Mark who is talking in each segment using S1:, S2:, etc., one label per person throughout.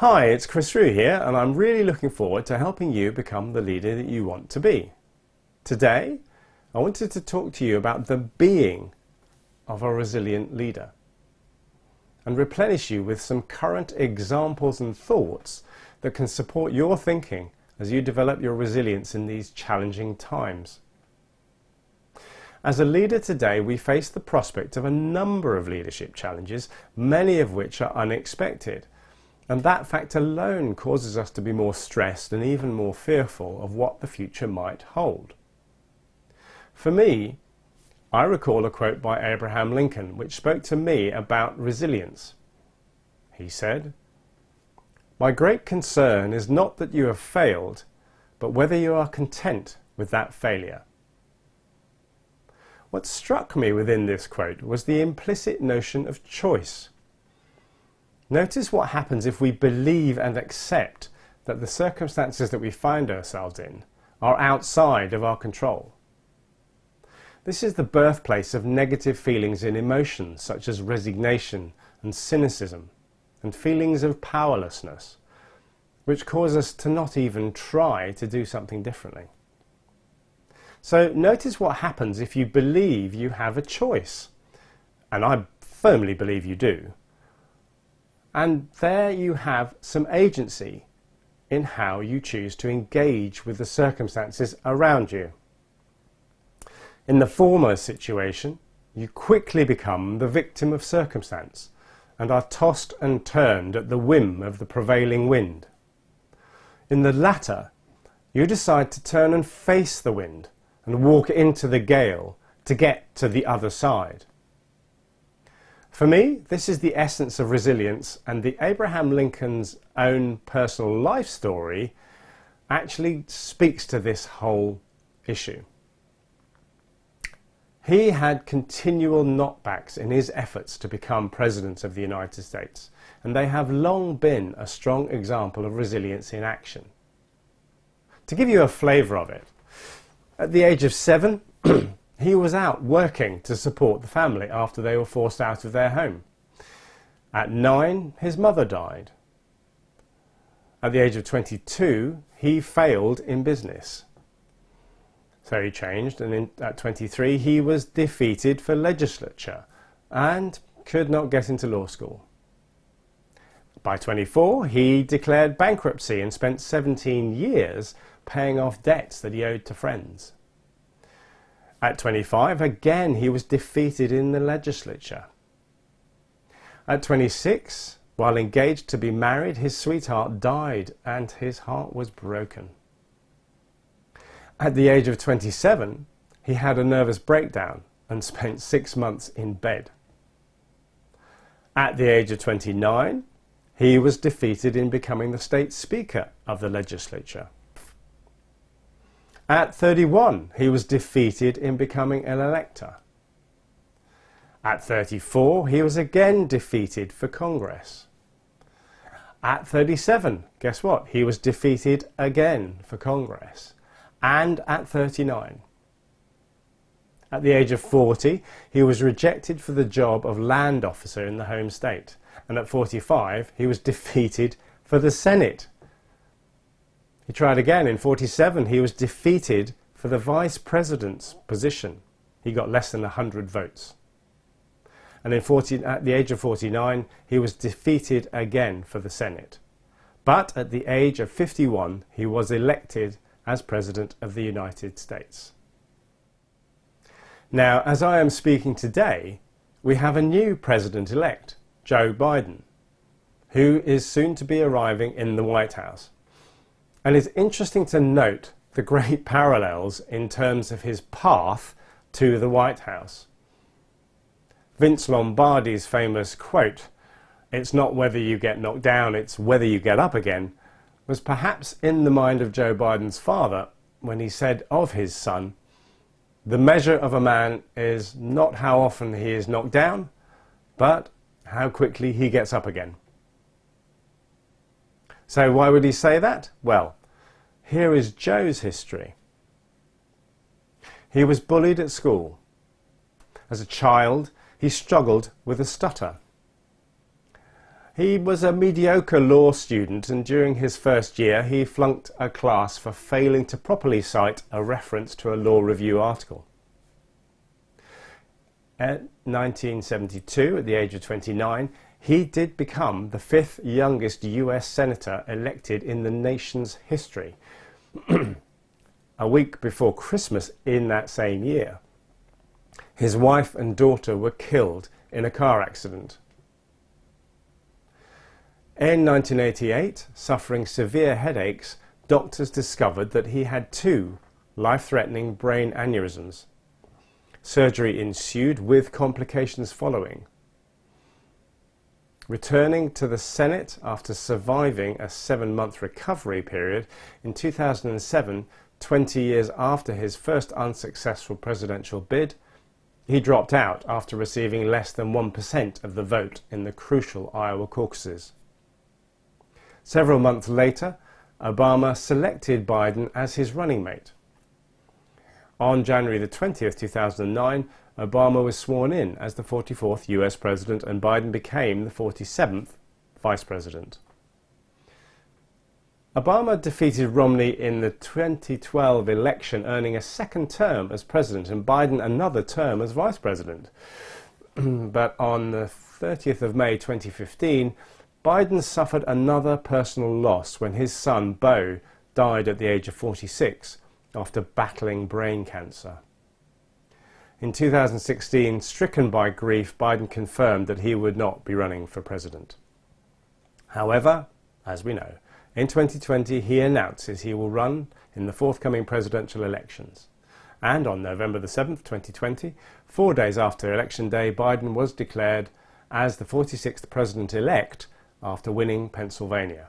S1: Hi, it's Chris Rue here, and I'm really looking forward to helping you become the leader that you want to be. Today, I wanted to talk to you about the being of a resilient leader and replenish you with some current examples and thoughts that can support your thinking as you develop your resilience in these challenging times. As a leader today, we face the prospect of a number of leadership challenges, many of which are unexpected. And that fact alone causes us to be more stressed and even more fearful of what the future might hold. For me, I recall a quote by Abraham Lincoln which spoke to me about resilience. He said, "My great concern is not that you have failed, but whether you are content with that failure." What struck me within this quote was the implicit notion of choice. Notice what happens if we believe and accept that the circumstances that we find ourselves in are outside of our control. This is the birthplace of negative feelings and emotions such as resignation and cynicism and feelings of powerlessness, which cause us to not even try to do something differently. So notice what happens if you believe you have a choice, and I firmly believe you do. And there you have some agency in how you choose to engage with the circumstances around you. In the former situation, you quickly become the victim of circumstance and are tossed and turned at the whim of the prevailing wind. In the latter, you decide to turn and face the wind and walk into the gale to get to the other side. For me, this is the essence of resilience, and the Abraham Lincoln's own personal life story actually speaks to this whole issue. He had continual knockbacks in his efforts to become President of the United States, and they have long been a strong example of resilience in action. To give you a flavour of it, at the age of 7, he was out working to support the family after they were forced out of their home. At 9, his mother died. At the age of 22, he failed in business. So he changed, and at 23, he was defeated for legislature and could not get into law school. By 24, he declared bankruptcy and spent 17 years paying off debts that he owed to friends. At 25, again, he was defeated in the legislature. At 26, while engaged to be married, his sweetheart died and his heart was broken. At the age of 27, he had a nervous breakdown and spent 6 months in bed. At the age of 29, he was defeated in becoming the state speaker of the legislature. At 31, he was defeated in becoming an elector. At 34, he was again defeated for Congress. At 37, guess what? He was defeated again for Congress. And at 39. At the age of 40, he was rejected for the job of land officer in the home state. And at 45, he was defeated for the Senate. He tried again. In 47, he was defeated for the vice president's position. He got less than 100 votes. And at the age of 49, he was defeated again for the Senate. But at the age of 51, he was elected as President of the United States. Now, as I am speaking today, we have a new President-elect, Joe Biden, who is soon to be arriving in the White House. And it's interesting to note the great parallels in terms of his path to the White House. Vince Lombardi's famous quote, "It's not whether you get knocked down, it's whether you get up again," was perhaps in the mind of Joe Biden's father when he said of his son, "The measure of a man is not how often he is knocked down, but how quickly he gets up again." So why would he say that? Well, here is Joe's history. He was bullied at school. As a child, he struggled with a stutter. He was a mediocre law student, and during his first year he flunked a class for failing to properly cite a reference to a law review article. At 1972, at the age of 29, he did become the 5th youngest US senator elected in the nation's history. A week before Christmas in that same year, his wife and daughter were killed in a car accident. In 1988, suffering severe headaches, doctors discovered that he had 2 life-threatening brain aneurysms. Surgery ensued with complications following. Returning to the Senate after surviving a 7-month recovery period in 2007, 20 years after his first unsuccessful presidential bid, he dropped out after receiving less than 1% of the vote in the crucial Iowa caucuses. Several months later, Obama selected Biden as his running mate. On January the 20th, 2009, Obama was sworn in as the 44th US President and Biden became the 47th Vice President. Obama defeated Romney in the 2012 election, earning a second term as President and Biden another term as Vice President. But on the 30th of May 2015, Biden suffered another personal loss when his son, Beau, died at the age of 46 after battling brain cancer. In 2016, stricken by grief, Biden confirmed that he would not be running for president. However, as we know, in 2020 he announces he will run in the forthcoming presidential elections. And on November the 7th, 2020, 4 days after Election Day, Biden was declared as the 46th president-elect after winning Pennsylvania.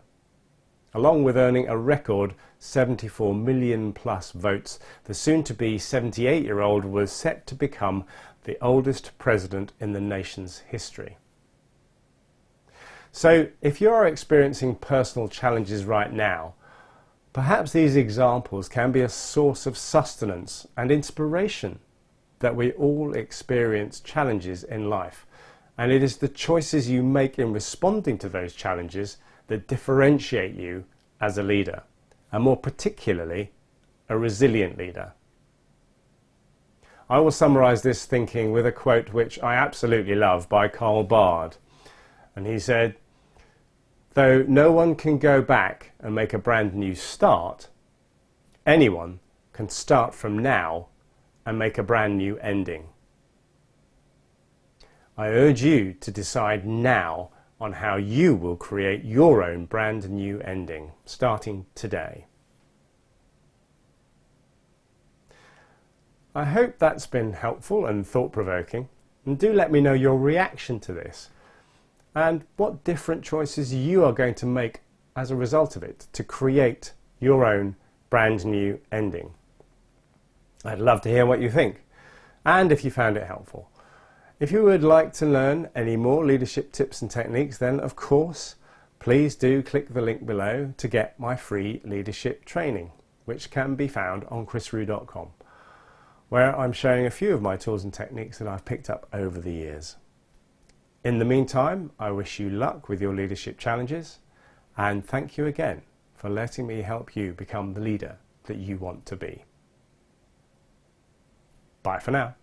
S1: Along with earning a record 74 million plus votes, the soon-to-be 78-year-old was set to become the oldest president in the nation's history. So, if you are experiencing personal challenges right now, perhaps these examples can be a source of sustenance and inspiration that we all experience challenges in life. And it is the choices you make in responding to those challenges that differentiate you as a leader, and more particularly, a resilient leader. I will summarise this thinking with a quote which I absolutely love by Karl Barth. And he said, "Though no one can go back and make a brand new start, anyone can start from now and make a brand new ending." I urge you to decide now on how you will create your own brand new ending, starting today. I hope that's been helpful and thought-provoking, and do let me know your reaction to this and what different choices you are going to make as a result of it to create your own brand new ending. I'd love to hear what you think and if you found it helpful. If you would like to learn any more leadership tips and techniques, then of course, please do click the link below to get my free leadership training, which can be found on chrisrue.com, where I'm sharing a few of my tools and techniques that I've picked up over the years. In the meantime, I wish you luck with your leadership challenges, and thank you again for letting me help you become the leader that you want to be. Bye for now.